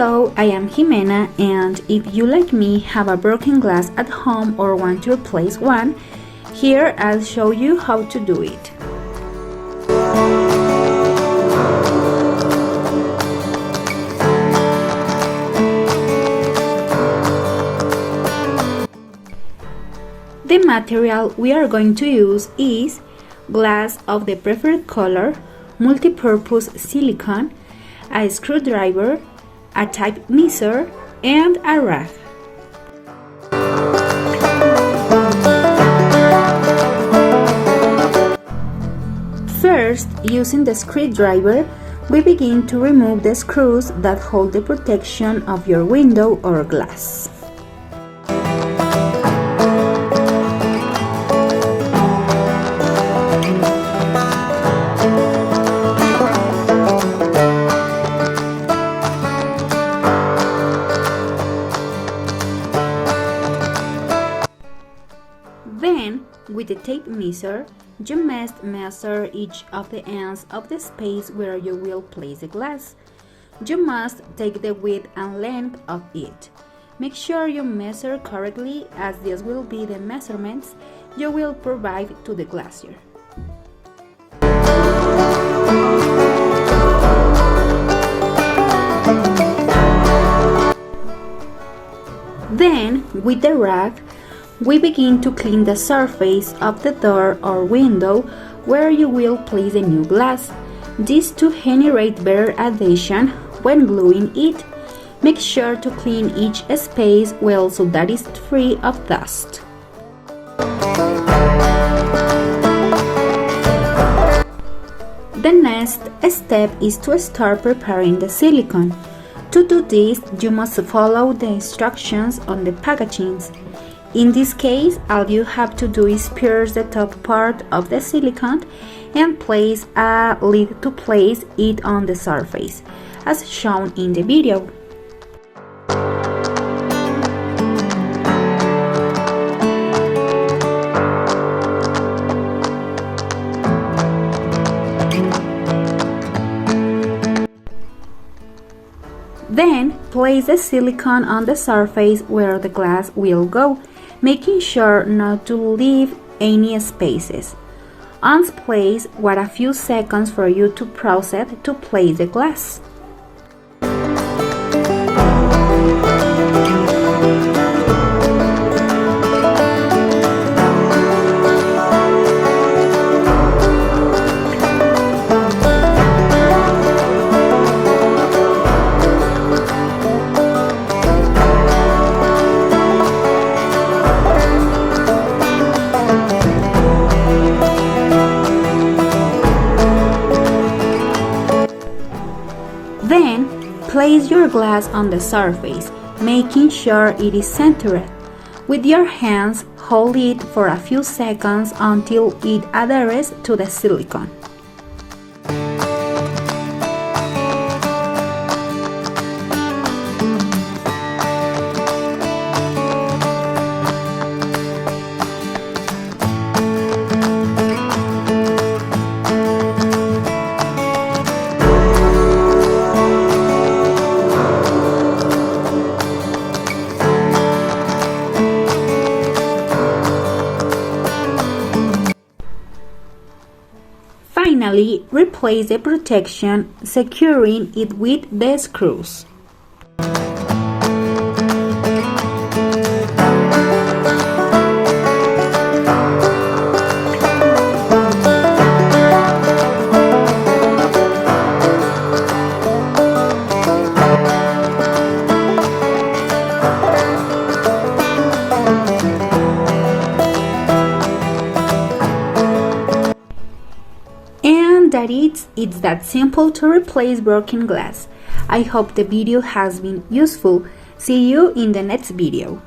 Hello, I am Ximena, and if you like me have a broken glass at home or want to replace one, here I'll show you how to do it. The material we are going to use is glass of the preferred color, multi-purpose silicone, a screwdriver, a tape measure, and a rag. First, using the screwdriver, we begin to remove the screws that hold the protection of your window or glass. Then, with the tape measure, you must measure each of the ends of the space where you will place the glass. You must take the width and length of it. Make sure you measure correctly, as these will be the measurements you will provide to the glazier. Then, with the rag, we begin to clean the surface of the door or window where you will place the new glass. This to generate better adhesion when gluing it. Make sure to clean each space well so that it's free of dust. The next step is to start preparing the silicone. To do this, you must follow the instructions on the packagings. In this case, all you have to do is pierce the top part of the silicone and place a lid to place it on the surface, as shown in the video. Then, place the silicone on the surface where the glass will go, making sure not to leave any spaces. Once placed, wait a few seconds for you to process to place the glass. Then, place your glass on the surface, making sure it is centered. With your hands, hold it for a few seconds until it adheres to the silicone. Finally, replace the protection, securing it with the screws. It's that simple to replace broken glass. I hope the video has been useful. See you in the next video.